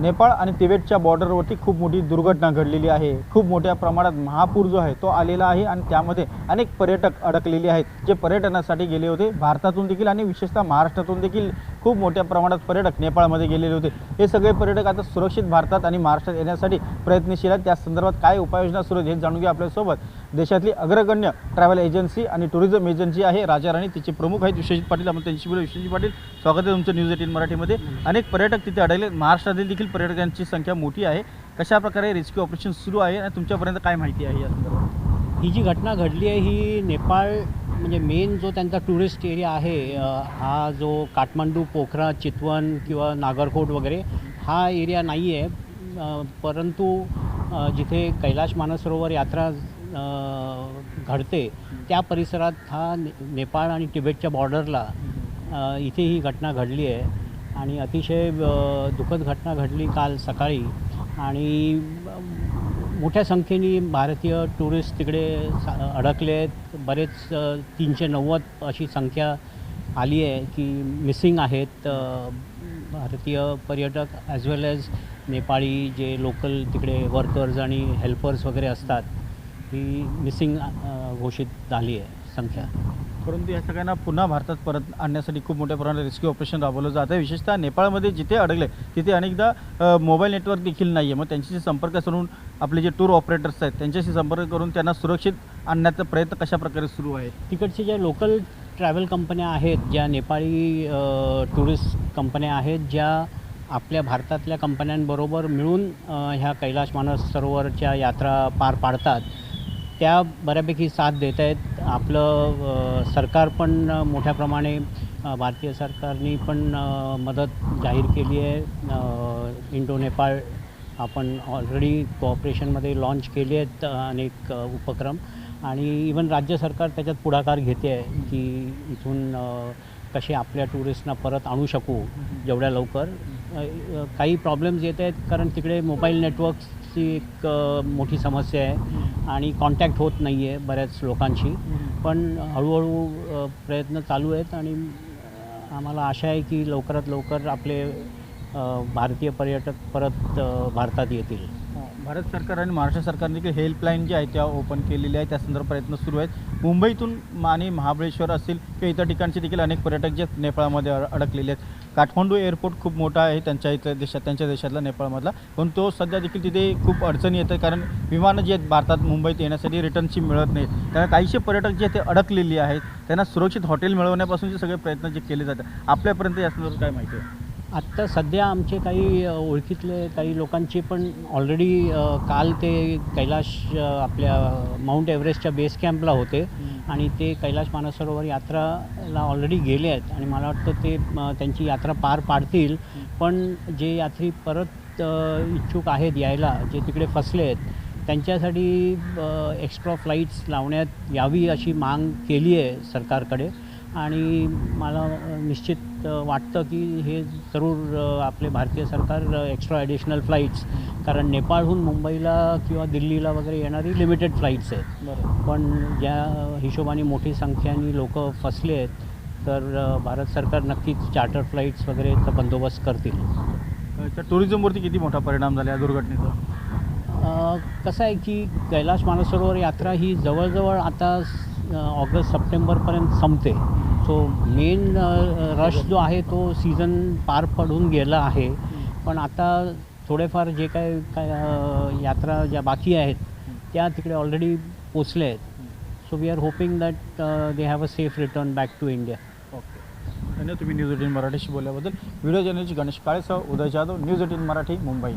नेपाळ आणि तिबेटच्या बॉर्डरवरती खूप मोठी दुर्घटना घडलेली आहे। खूप मोठ्या प्रमाणात महापूर जो आहे तो आलेला आहे आणि त्यामध्ये अनेक पर्यटक अडकलेले आहेत, जे पर्यटनासाठी गेले होते भारतातून देखील आणि विशेषतः महाराष्ट्रातून देखील खूप मोठ्या प्रमाणात पर्यटक नेपाळमध्ये गेलेले होते। हे सगळे पर्यटक आता सुरक्षित भारतात आणि महाराष्ट्रात येण्यासाठी प्रयत्नशील आहेत। त्या संदर्भात काय उपाययोजना सुरू आहेत हे जाणून घेऊ आपल्यासोबत देशातली अग्रगण्य ट्रॅव्हल एजन्सी आणि टुरिझम एजन्सी आहे राजा राणी, तिचे प्रमुख आहेत विश्वजित पाटील। आपण त्यांच्याशी बोलू। विश्वजित पाटील, स्वागत आहे तुमचं न्यूज 18 मराठीमध्ये। अनेक पर्यटक तिथे अडकले, महाराष्ट्रातील देखील पर्यटकांची संख्या मोठी आहे। कशा प्रकारे रेस्क्यू ऑपरेशन सुरू आहे आणि तुमच्यापर्यंत काय माहिती आहे या संदर्भात? ही जी घटना घडली आहे ही नेपाळ म्हणजे मेन जो त्यांचा टुरिस्ट एरिया आहे, हा जो काठमांडू, पोखरा, चितवन किंवा नागरकोट वगैरे हा एरिया नाही आहे, परंतु जिथे कैलाश मानसरोवर यात्रा घडते त्या परिसरात हा नेपाळ आणि तिबेटच्या बॉर्डरला इथे ही घटना घडली आहे आणि अतिशय दुःखद घटना घडली काल सकाळी। आणि मोठ्या संख्येने भारतीय टुरिस्ट तिकडे अडकले आहेत। बरेच 390 अशी संख्या आली आहे की मिसिंग आहेत भारतीय पर्यटक ॲज वेल ॲज नेपाळी जे लोकल तिकडे वर्कर्स आणि हेल्पर्स वगैरे असतात, ही मिसिंग घोषित झाली आहे संख्या। परंतु या सगळ्यांना पुन्हा भारतात परत आणण्यासाठी खूप मोठ्या प्रमाणात रेस्क्यू ऑपरेशन राबवलं जात आहे। विशेषतः नेपाळमध्ये जिथे अडकले तिथे अनेकदा मोबाईल नेटवर्क देखील नाही आहे। मग त्यांच्याशी संपर्क साधून आपले जे टूर ऑपरेटर्स आहेत त्यांच्याशी संपर्क करून त्यांना सुरक्षित आणण्याचा प्रयत्न कशा प्रकारे सुरू आहे? तिकडचे ज्या लोकल ट्रॅव्हल कंपन्या आहेत, ज्या नेपाळी टुरिस्ट कंपन्या आहेत, ज्या आपल्या भारतातल्या कंपन्यांबरोबर मिळून ह्या कैलाश मानसरोवरच्या यात्रा पार पाडतात, त्या बऱ्यापैकी साथ देत आहेत। आपलं सरकार पण मोठ्या प्रमाणे भारतीय सरकारने पण मदत जाहीर केली आहे। इंडो नेपाळ आपण ऑलरेडी कोऑपरेशनमध्ये लॉन्च केले आहेत अनेक उपक्रम, आणि इवन राज्य सरकार त्याच्यात पुढाकार घेते आहे की इथून कसे आपल्या टुरिस्टना परत आणू शकू जेवढ्या लवकर। काही प्रॉब्लेम्स येत आहेत कारण तिकडे मोबाईल नेटवर्कची एक मोठी समस्या आहे आणि कॉन्टॅक्ट होत नाही आहे बऱ्याच लोकांशी, पण हळूहळू प्रयत्न चालू आहेत आणि आम्हाला आशा आहे की लवकरात लवकर आपले भारतीय पर्यटक परत भारतात येतील। भारत सरकार आणि महाराष्ट्र सरकारने देखील हेल्पलाईन जी आहे त्या ओपन केलेली आहे, त्या संदर्भात प्रयत्न सुरू आहेत। मुंबईतून आणि महाबळेश्वर असतील किंवा इतर ठिकाणचे देखील अनेक पर्यटक जे नेपाळमध्ये अडकलेले आहेत। काठमांडू एअरपोर्ट खूप मोठा आहे त्यांच्या देशातला नेपाळमधला, पण तो सध्या देखील तिथे खूप अडचणी येतात कारण विमानं जी आहेत भारतात मुंबईत येण्यासाठी रिटर्नची मिळत नाहीत। त्यामुळे काहीशे पर्यटक जे ते अडकलेली आहेत त्यांना सुरक्षित हॉटेल मिळवण्यापासूनचे सगळे प्रयत्न जे केले जातात, आपल्यापर्यंत या संदर्भात काय माहिती आहे? आत्ता सध्या आमचे काही ओळखीतले काही लोकांचे पण ऑलरेडी काल ते कैलाश आपल्या माउंट एव्हरेस्टच्या बेस कॅम्पला होते आणि ते कैलाश मानसरोवर यात्राला ऑलरेडी गेले आहेत आणि मला वाटतं ते त्यांची यात्रा पार पाडतील। पण जे यात्री परत इच्छुक आहेत यायला, जे तिकडे फसले आहेत, त्यांच्यासाठी एक्स्ट्रा फ्लाईट्स लावण्यात यावी अशी माग केली आहे सरकारकडे। आणि मला निश्चित वाटतं की हे जरूर आपले भारतीय सरकार एक्स्ट्रा ॲडिशनल फ्लाईट्स, कारण नेपाळहून मुंबईला किंवा दिल्लीला वगैरे येणारी लिमिटेड फ्लाईट्स आहेत, पण ज्या हिशोबाने मोठी संख्येने लोक फसले आहेत तर भारत सरकार नक्कीच चार्टर फ्लाईट्स वगैरेचा बंदोबस्त करतील। तर टुरिझमवरती किती मोठा परिणाम झाला या दुर्घटनेचा? कसं आहे की कैलाश मानसरोवर यात्रा ही जवळजवळ आता ऑगस्ट सप्टेंबरपर्यंत संपते। सो मेन रश जो आहे तो सीझन पार पडून गेला आहे, पण आता थोडेफार जे काय यात्रा ज्या बाकी आहेत त्या तिकडे ऑलरेडी पोचले आहेत। So we are hoping that they have a safe return back to India. Okay, धन्यवाद तुम्ही न्यूज 18 मराठीशी बोलल्याबद्दल। व्हिडिओ जर्नलिस्ट गणेश काळेसह उदय जाधव, न्यूज 18 मराठी, मुंबई।